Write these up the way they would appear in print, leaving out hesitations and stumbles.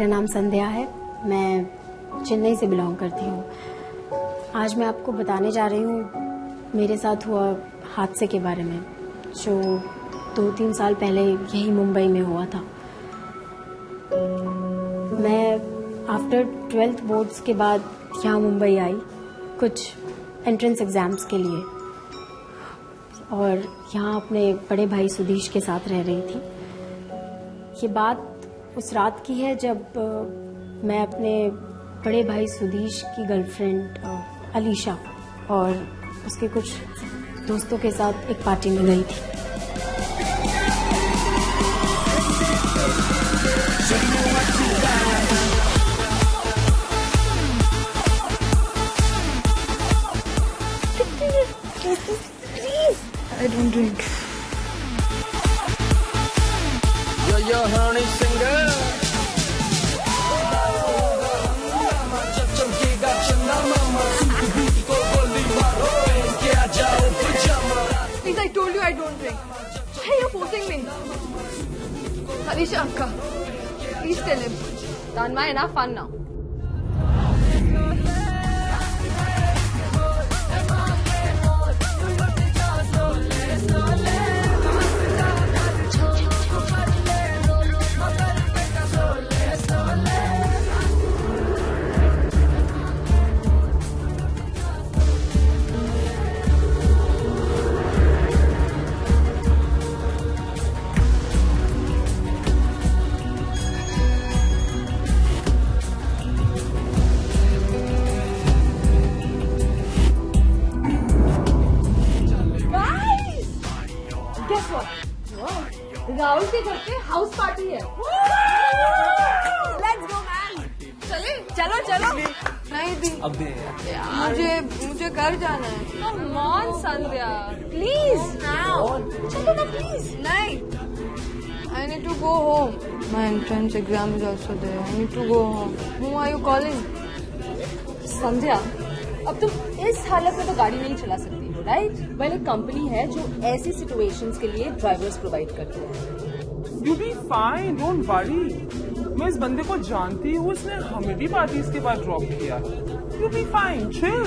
मेरा नाम संध्या है। मैं चेन्नई से बिलोंग करती हूँ। आज मैं आपको बताने जा रही हूँ मेरे साथ हुआ हादसे के बारे में, जो 2-3 साल पहले यही मुंबई में हुआ था। मैं आफ्टर 12th बोर्ड्स के बाद यहाँ मुंबई आई कुछ एंट्रेंस एग्ज़ाम्स के लिए, और यहाँ अपने बड़े भाई सुधीश के साथ रह रही थी। ये बात उस रात की है जब मैं अपने बड़े भाई सुधीश की गर्लफ्रेंड अलीशा और उसके कुछ दोस्तों के साथ एक पार्टी में गई थी। I don't drink. You're honey singer. Please, I told you I don't drink. Why are you forcing me? Alisha Akka, please tell him. Tanmay, enough fun now. Rahul के घर पे हाउस पार्टी है। Let's go man। चले चलो चलो। नहीं दी अब दे मुझे घर जाना है। Come on Sandhya please now। चलो ना please। नहीं I need to go home। My entrance exam is also there। I need to go home। Who are you calling? संध्या, अब तुम इस हालत में तो गाड़ी नहीं चला सकती हो, राइट? वेल, एक कंपनी है जो ऐसी सिचुएशंस के लिए ड्राइवर्स प्रोवाइड करती है। You be fine, don't worry। मैं इस बंदे को जानती हूँ, उसने हमें भी पार्टीज के बाद ड्रॉप किया। You be fine, chill।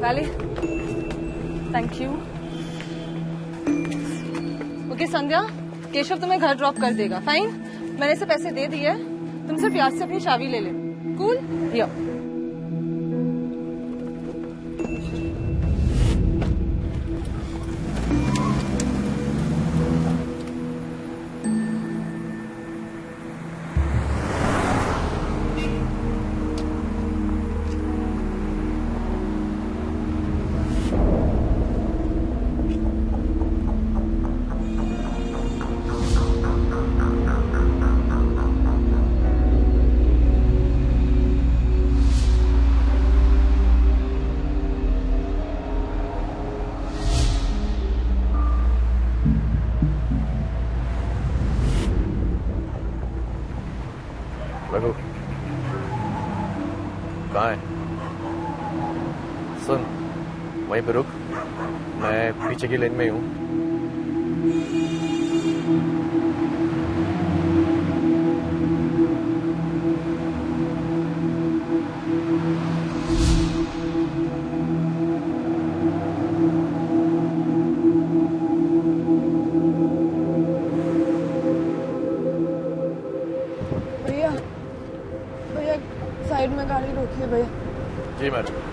Valley, thank you। Okay Sandhya, Keshav तुम्हें घर ड्रॉप कर देगा, फाइन? मैंने इसे पैसे दे दिए, तुम सिर्फ याद से अपनी चाबी ले ले। कूल? या रघु कहाँ है? सुन, वहीं पे रुक, मैं पीछे की लेन में ही हूँ। साइड में गाड़ी रोकिए भैया। जी मैडम।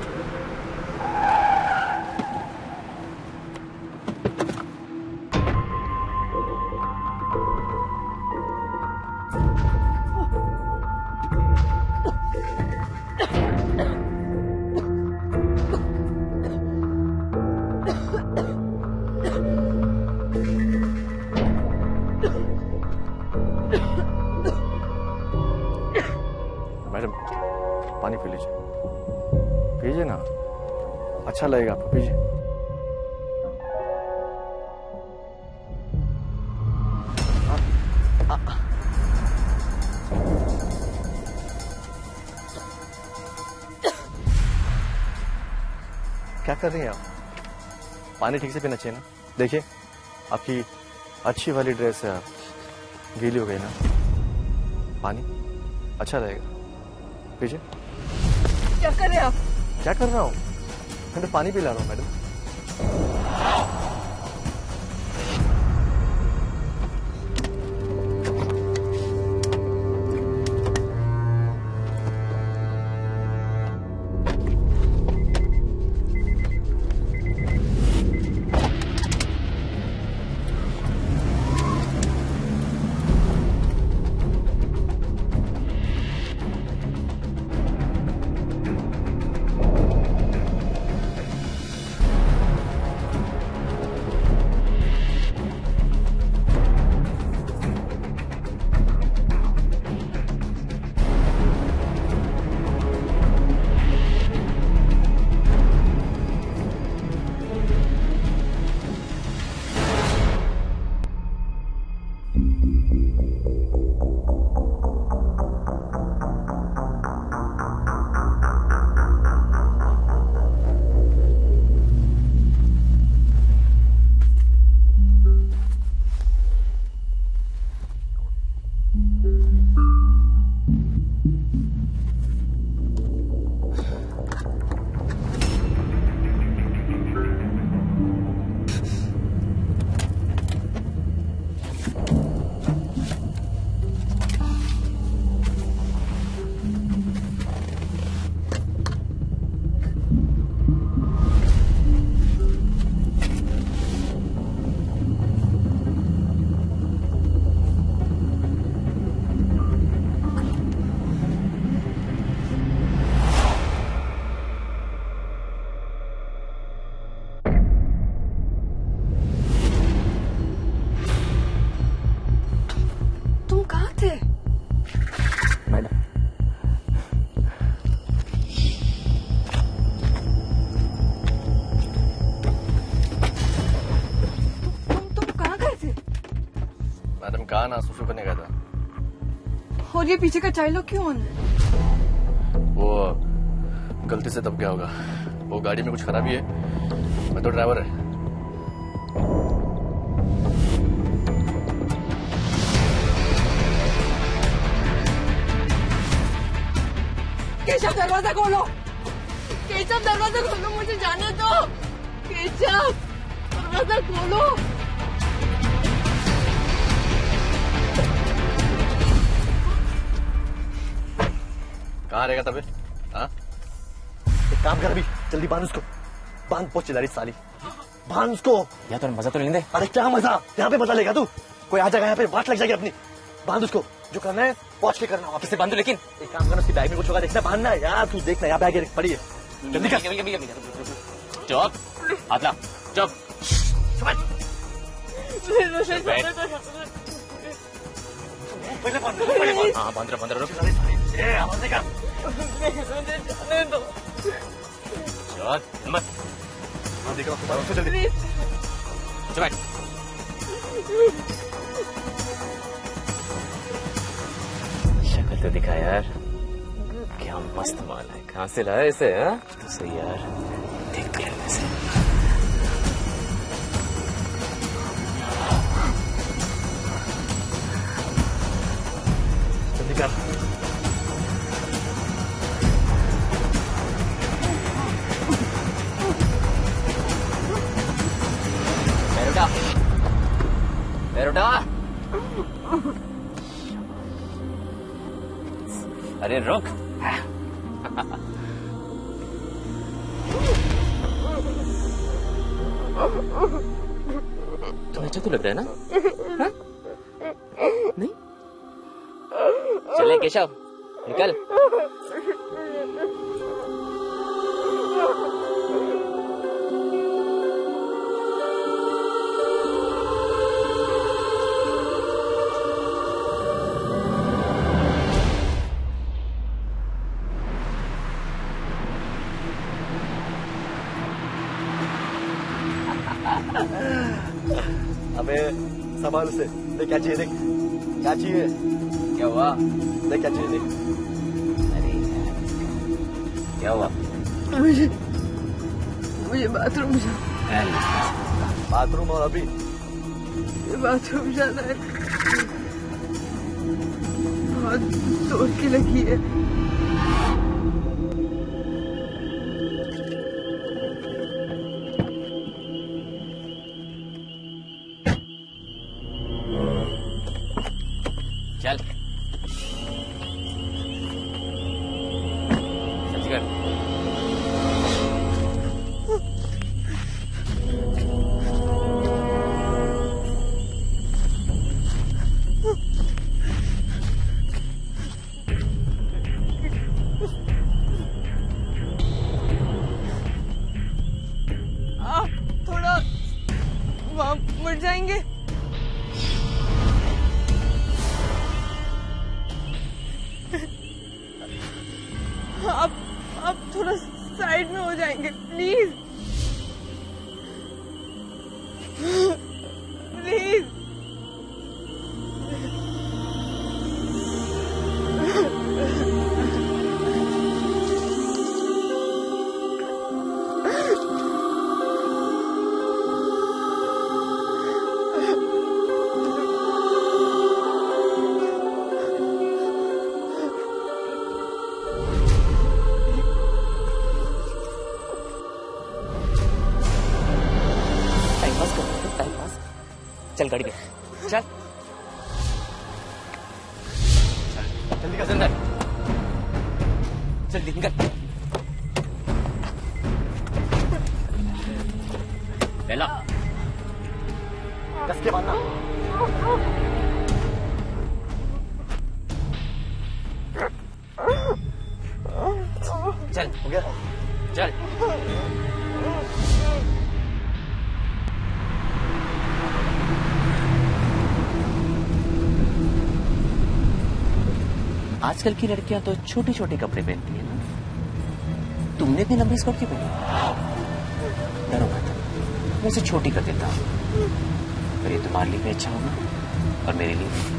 मैडम, पानी पी लीजिए, पीजिए ना, अच्छा लगेगा आपको, पीजिए। क्या कर रही हैं आप? पानी ठीक से पीना चाहिए ना। देखिए आपकी अच्छी वाली ड्रेस है, आप गीली हो गई ना। पानी अच्छा रहेगा, पीजिए। क्या कर रहे हैं आप? क्या कर रहा हूँ? मैं तो पानी पिला रहा हूँ मैडम। कहा ना सुसु करने गया था। और ये पीछे का चाइल्ड लॉक क्यों ऑन है? वो गलती से दब गया होगा। वो गाड़ी में कुछ खराबी है, मैं तो ड्राइवर है। केशव दरवाजा खोलो, केशव दरवाजा खोलो, मुझे जाने दो। केशव दरवाजा खोलो। कहाँ रहेगा तबे? हाँ? एक काम कर, अभी जल्दी बांध उसको, बांध बहुत चिल्ला रही साली, बांध उसको। यार तुम मजा तो लेने दे। अरे क्या मजा, यहाँ पे मजा लेगा तू? कोई आ जाएगा यहाँ पे, वाट लग जाएगी अपनी। बांध उसको, जो करना है पहुंच के करना, वापस से बांधो। लेकिन एक काम करना, उसकी बैग में कुछ होगा, देखना, बांधना है यार। तू देखना यहाँ बैग पड़ी है, जल्दी कर। चुप, हाथ ला, चुप। हाँ बंद रहो। हिम्मत जल्दी। शक्ल तो दिखा यार, क्या मस्त माल है। कहाँ से लाया इसे? तो सही यार, देख तो लेने से। जल्दी कर। बेटा, अरे रुक। तुम्हें अच्छा तो लग रहा है ना? हा? नहीं? चले केशव, निकल। अबे संभाल उसे, देख क्या चाहिए, देख क्या चाहिए। क्या हुआ? देख क्या चाहिए, देख। अरे यार, क्या हुआ? मुझे बाथरूम बाथरूम और अभी बाथरूम जाना है, बहुत जोर की लगी है। चल सब्जी कर। आप थोड़ा वहाँ मुड़ जाएंगे। आप थोड़ा साइड में हो जाएंगे प्लीज, प्लीज। टाइम पास चल गाड़ी पे चल। जल्दी कर अंदर, जल्दी निकल। बेला कस के मारना। चल हो गया। चल। आजकल की लड़कियां तो छोटे छोटे कपड़े पहनती हैं ना, तुमने इतनी लंबी स्कर्ट क्यों पहनी? डरो मत, मैं उसे छोटी कर देता हूँ, पर ये तुम्हारे लिए भी अच्छा होगा और मेरे लिए भी।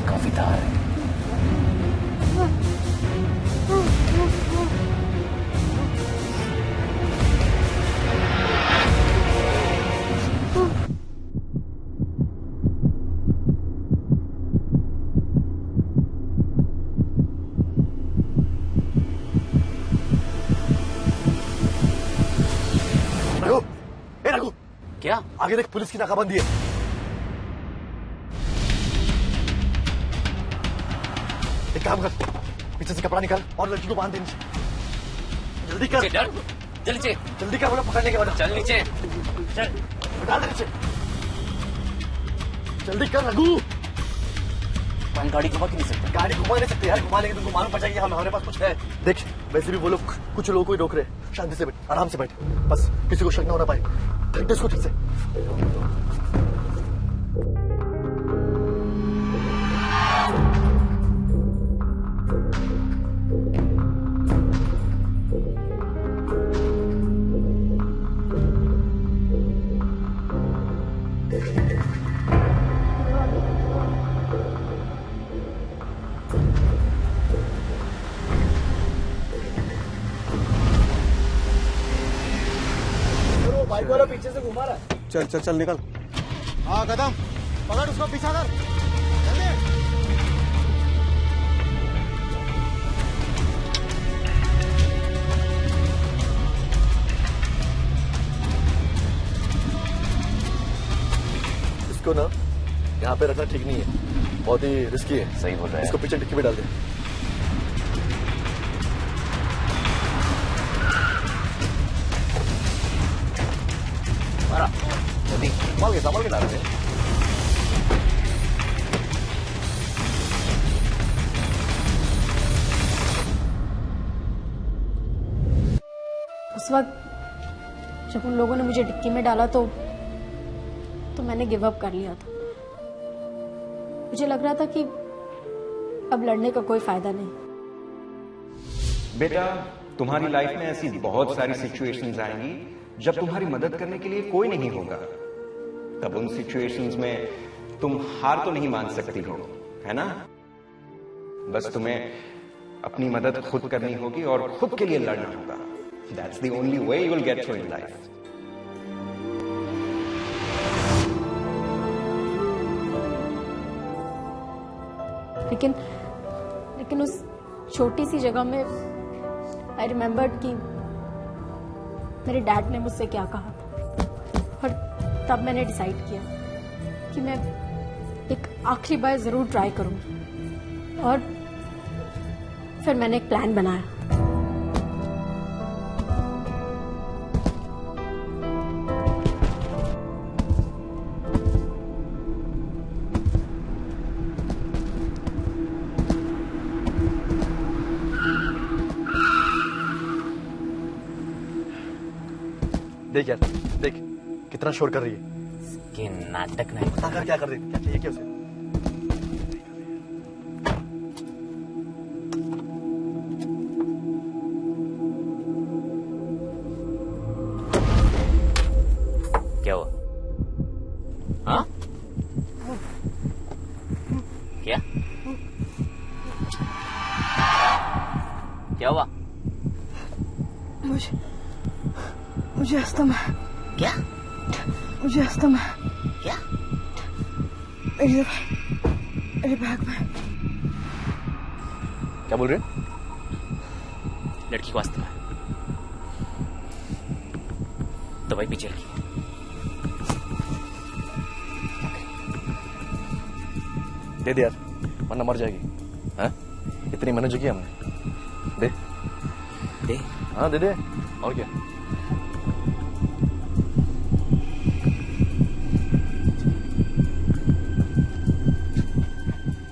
काफी धार है। रघु, ए रघु, क्या? आगे देख, पुलिस की नाकाबंदी है। एक काम कर, पीछे से कपड़ा निकाल और लड़की को बांध दे नीचे। जल्दी कर। डर, चल नीचे। जल्दी कर, बोला पकड़ने के बाद। चल नीचे। चल डाल दे नीचे। जल्दी कर रघु। हम गाड़ी घुमा क्यों नहीं सकते? गाड़ी घुमा नहीं सकते यार, घुमा लेंगे तुमको मालूम पड़ जाएगी हमारे पास कुछ है। देख, वैसे भी वो लोग कुछ लोगों को ही रोक रहे। शांति से बैठ, आराम से बैठ, बस किसी को शक न होना पाए। घंटे इसको ठीक से। बाइक वाला पीछे से घुमा रहा है। चल चल चल निकल। हाँ कदम पकड़ उसको, पीछा कर जल्दी। इसको ना यहाँ पे रखना ठीक नहीं है, बहुत ही रिस्की है। सही बोल रहा है। इसको पीछे डिक्की में डाल दे। जल्दी संभाल के डाल दे। उस वक्त जब उन लोगों ने मुझे डिक्की में डाला तो मैंने गिव अप कर लिया था। मुझे लग रहा था कि अब लड़ने का कोई फायदा नहीं। बेटा तुम्हारी लाइफ में ऐसी बहुत सारी सिचुएशंस आएंगी जब तुम्हारी मदद करने के लिए कोई नहीं होगा। तब उन सिचुएशंस में तुम हार तो नहीं मान सकती हो, है ना? बस तुम्हें अपनी मदद खुद करनी होगी और खुद के लिए लड़ना होगा। That's the only way you will get through in life. लेकिन उस छोटी सी जगह में आई रिमेम्बर्ड कि मेरे डैड ने मुझसे क्या कहा था, और तब मैंने डिसाइड किया कि मैं एक आखिरी बार जरूर ट्राई करूंगी। और फिर मैंने एक प्लान बनाया। देख यार, देख कितना शोर कर रही है। कि नाटक नहीं पता कर क्या कर रही थी, क्या चाहिए क्या उसे? क्या हुआ? हाँ? क्या? क्या हुआ? मुझे अस्थमा है। क्या? मुझे अस्थमा है। क्या? मेरे बैग में। क्या बोल रहे हैं? लड़की को अस्थमा है, दवाई पीछे रखी। दे दे यार, वरना मर जाएगी। हाँ? इतनी मेहनत जो की हमने। दे दे। हाँ दे दे, और क्या?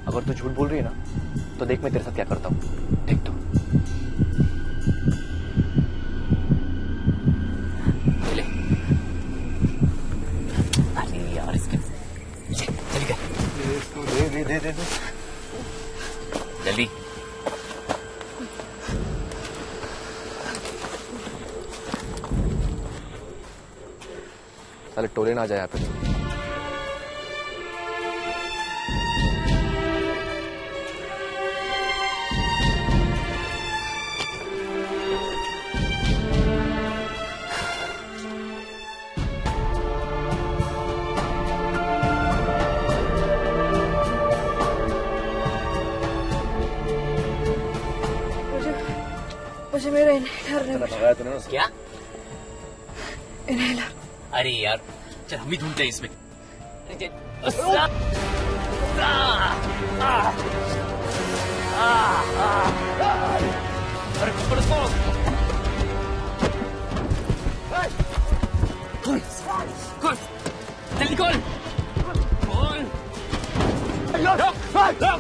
अगर तू झूठ बोल रही है ना, तो देख मैं तेरे साथ क्या करता हूँ। देख तो। ले। अरे यार इसके जल्दी कर। दे जल्दी। साले टोले ना आ जाए यहाँ पे। मुझे मेरा इनहेलर भगाया तूने ना? क्या? इनहेलर। अरे यार चल हम भी ढूंढते हैं इसमें। अरे जल्दी खोल।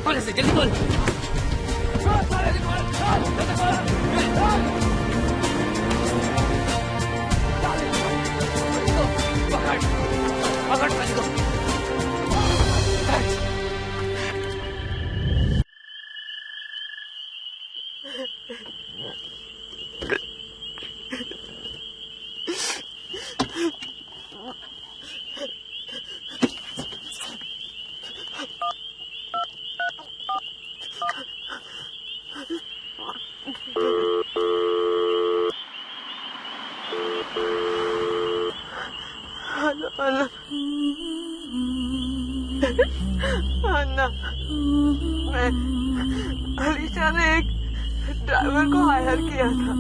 खोल ऐसे, जल्दी खोल। अन्ना, मैं अलीशा ने एक ड्राइवर को हायर किया था।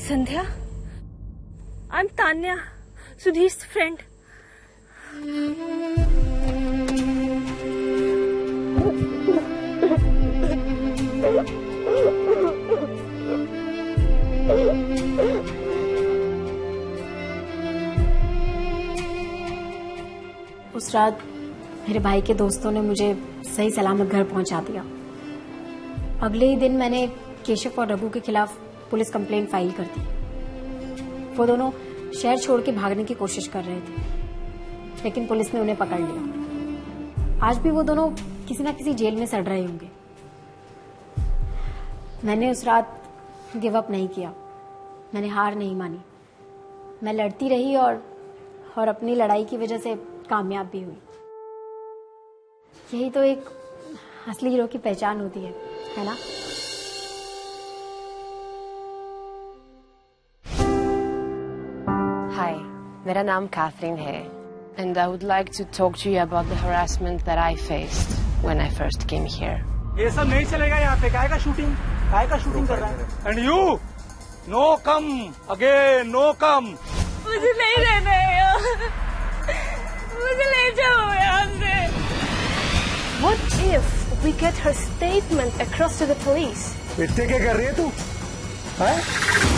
संध्या, I'm Tanya. Sudhir's friend. उस रात मेरे भाई के दोस्तों ने मुझे सही सलामत घर पहुंचा दिया। अगले ही दिन मैंने केशव और रघु के खिलाफ पुलिस कंप्लेंट फाइल कर दी। वो दोनों शहर छोड़ के भागने की कोशिश कर रहे थे, लेकिन पुलिस ने उन्हें पकड़ लिया। आज भी वो दोनों किसी न किसी जेल में सड़ रहे होंगे। मैंने उस रात गिव अप नहीं किया, मैंने हार नहीं मानी। मैं लड़ती रही और अपनी लड़ाई की वजह से कामयाब भी हुई। यही तो एक असली हीरो की पहचान होती है ना? हाय, मेरा नाम कैथरीन है and I would like to talk to you about the harassment that I faced when I first came here. ये सब नहीं चलेगा यहाँ पे। काय का शूटिंग कर रहा है? And you, no come again, no come. मुझे नहीं रहना है यहाँ, मुझे ले जाओ यहाँ से। What if we get her statement across to the police? इतने क्या कर रही है तू? हाँ?